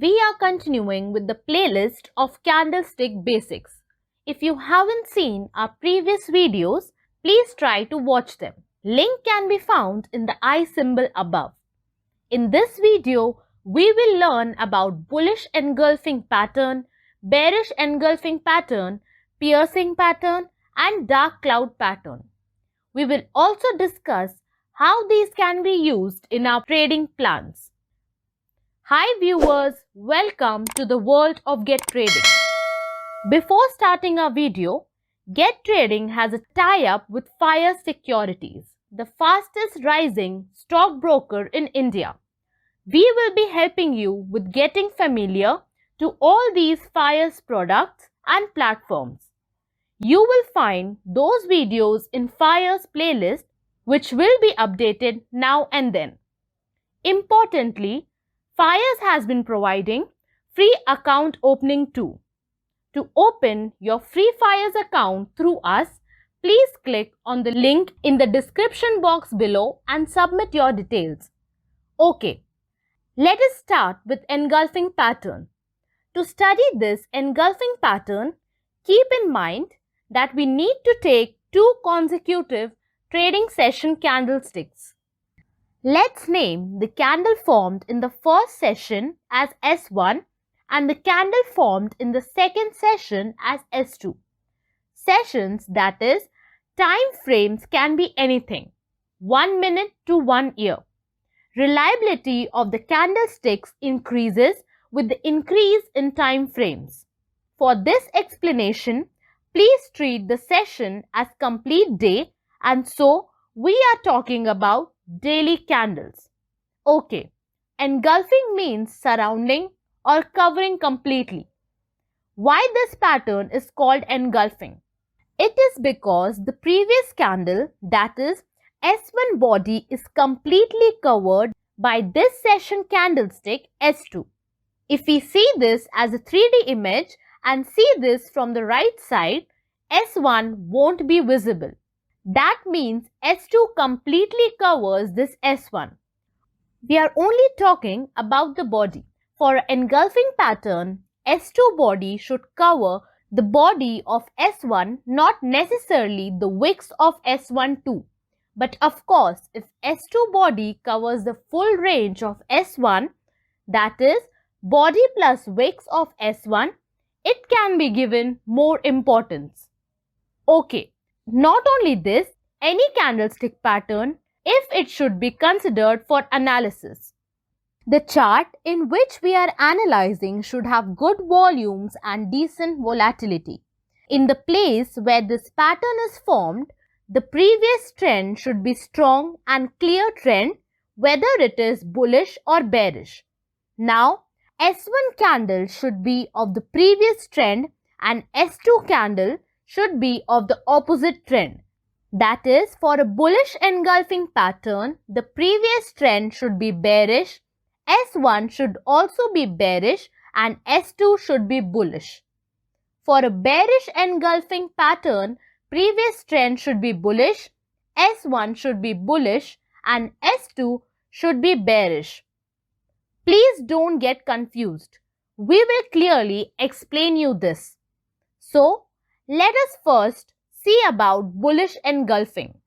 we are continuing with the playlist of candlestick basics. If you haven't seen our previous videos, please try to watch them. Link can be found in the I symbol above. In this video, we will learn about bullish engulfing pattern, bearish engulfing pattern, piercing pattern, and dark cloud pattern. We will also discuss how these can be used in our trading plans. Hi viewers, welcome to the world of Get Trading. Before starting our video, Get Trading has a tie-up with Fyers Securities, the fastest rising stockbroker in India. We will be helping you with getting familiar to all these Fyers products and platforms. You will find those videos in Fyers playlist which will be updated now and then. Importantly, Fyers has been providing free account opening too. To open your free Fyers account through us, please click on the link in the description box below and submit your details. Okay, let us start with engulfing pattern. To study this engulfing pattern, keep in mind that we need to take two consecutive trading session candlesticks. Let's name the candle formed in the first session as S1 and the candle formed in the second session as S2. Sessions, that is, time frames can be anything, 1 minute to 1 year. Reliability of the candlesticks increases with the increase in time frames. For this explanation, please treat the session as complete day, and so we are talking about daily candles. Okay, engulfing means surrounding or covering completely. Why this pattern is called engulfing? It is because the previous candle, that is S1 body, is completely covered by this session candlestick S2. If we see this as a 3D image and see this from the right side, S1 won't be visible. That means S2 completely covers this S1. We are only talking about the body. For an engulfing pattern, S2 body should cover the body of S1, not necessarily the wicks of S1 too. But of course, if S2 body covers the full range of S1, that is, body plus wicks of S1, it can be given more importance. Okay, not only this, any candlestick pattern, if it should be considered for analysis. The chart in which we are analyzing should have good volumes and decent volatility. In the place where this pattern is formed, the previous trend should be strong and clear trend, whether it is bullish or bearish. Now, S1 candle should be of the previous trend and S2 candle should be of the opposite trend. That is, for a bullish engulfing pattern, the previous trend should be bearish, S1 should also be bearish and S2 should be bullish. For a bearish engulfing pattern, previous trend should be bullish, S1 should be bullish and S2 should be bearish. Please don't get confused. We will clearly explain you this. So, let us first see about bullish engulfing.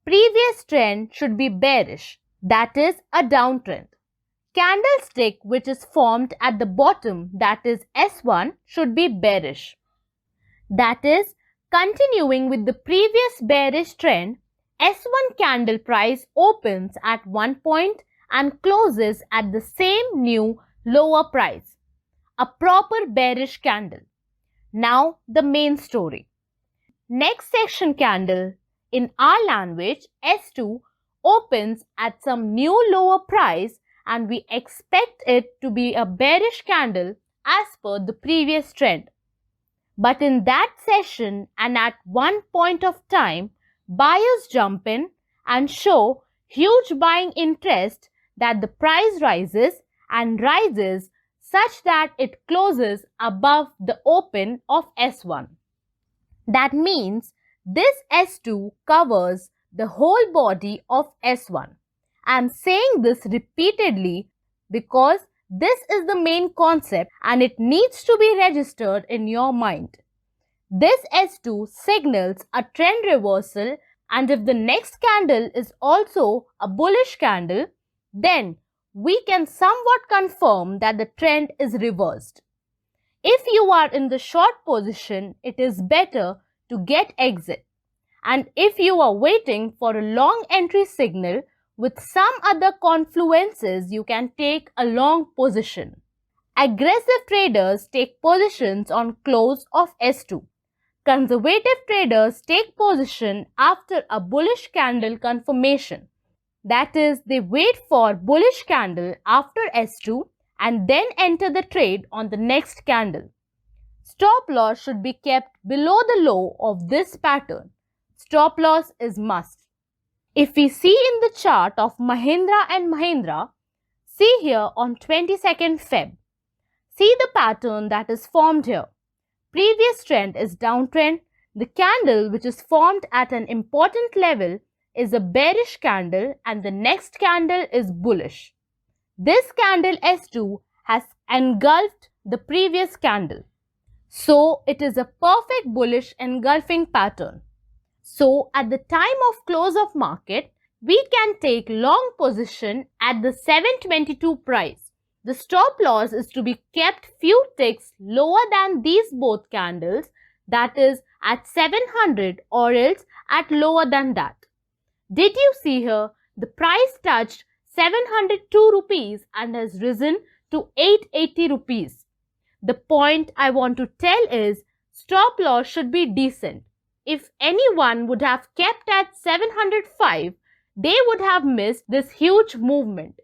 Previous trend should be bearish, that is a downtrend. Candlestick which is formed at the bottom, that is S1, should be bearish. That is, continuing with the previous bearish trend, S1 candle price opens at one point and closes at the same new lower price. A proper bearish candle. Now the main story. Next section candle, in our language S2, opens at some new lower price and we expect it to be a bearish candle as per the previous trend. But in that session and at one point of time, buyers jump in and show huge buying interest that the price rises and rises such that it closes above the open of S1. That means this S2 covers the whole body of S1. I am saying this repeatedly because This is the main concept and it needs to be registered in your mind. This S2 signals a trend reversal, and if the next candle is also a bullish candle, then we can somewhat confirm that the trend is reversed. If you are in the short position, it is better to get exit. And if you are waiting for a long entry signal with some other confluences, you can take a long position. Aggressive traders take positions on close of S2. Conservative traders take position after a bullish candle confirmation. That is, they wait for bullish candle after S2 and then enter the trade on the next candle. Stop loss should be kept below the low of this pattern. Stop loss is must. If we see in the chart of Mahindra and Mahindra, see here on 22nd Feb. See the pattern that is formed here. Previous trend is downtrend. The candle which is formed at an important level is a bearish candle and the next candle is bullish. This candle S2 has engulfed the previous candle. So it is a perfect bullish engulfing pattern. So at the time of close of market, we can take long position at the 722 price. The stop loss is to be kept few ticks lower than these both candles, that is at 700 or else at lower than that. Did you see here? The price touched 702 rupees and has risen to 880 rupees. The point I want to tell is stop loss should be decent. If anyone would have kept at 705, they would have missed this huge movement.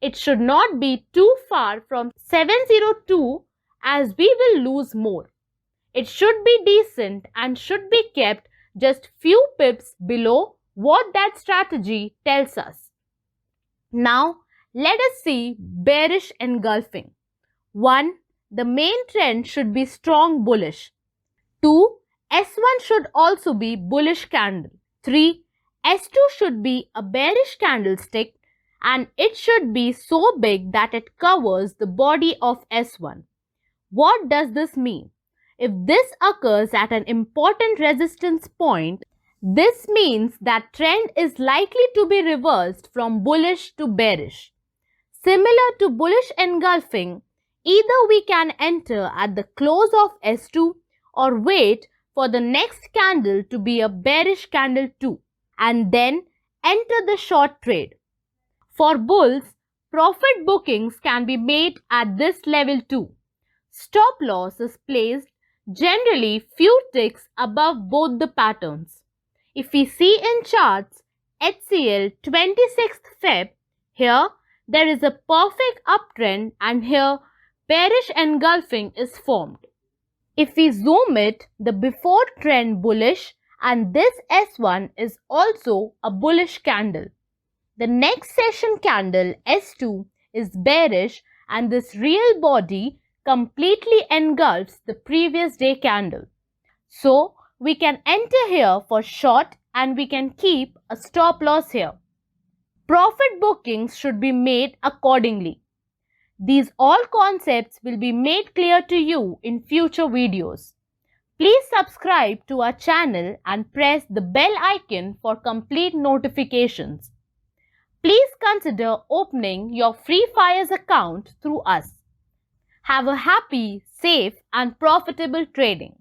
It should not be too far from 702 as we will lose more. It should be decent and should be kept just few pips below what that strategy tells us. Now, let us see bearish engulfing. 1. The main trend should be strong bullish. 2. S1 should also be bullish candle. 3. S2 should be a bearish candlestick and it should be so big that it covers the body of S1. What does this mean? If this occurs at an important resistance point, this means that trend is likely to be reversed from bullish to bearish. Similar to bullish engulfing, either we can enter at the close of S2 or wait for the next candle to be a bearish candle too and then enter the short trade. For bulls, profit bookings can be made at this level too. Stop loss is placed generally few ticks above both the patterns. If we see in charts HCL 26th Feb, here there is a perfect uptrend and here bearish engulfing is formed. If we zoom it, the before trend bullish and this S1 is also a bullish candle. The next session candle S2 is bearish and this real body completely engulfs the previous day candle. So we can enter here for short and we can keep a stop loss here. Profit bookings should be made accordingly. These all concepts will be made clear to you in future videos. Please subscribe to our channel and press the bell icon for complete notifications. Please consider opening your free Fyers account through us. Have a happy, safe and profitable trading.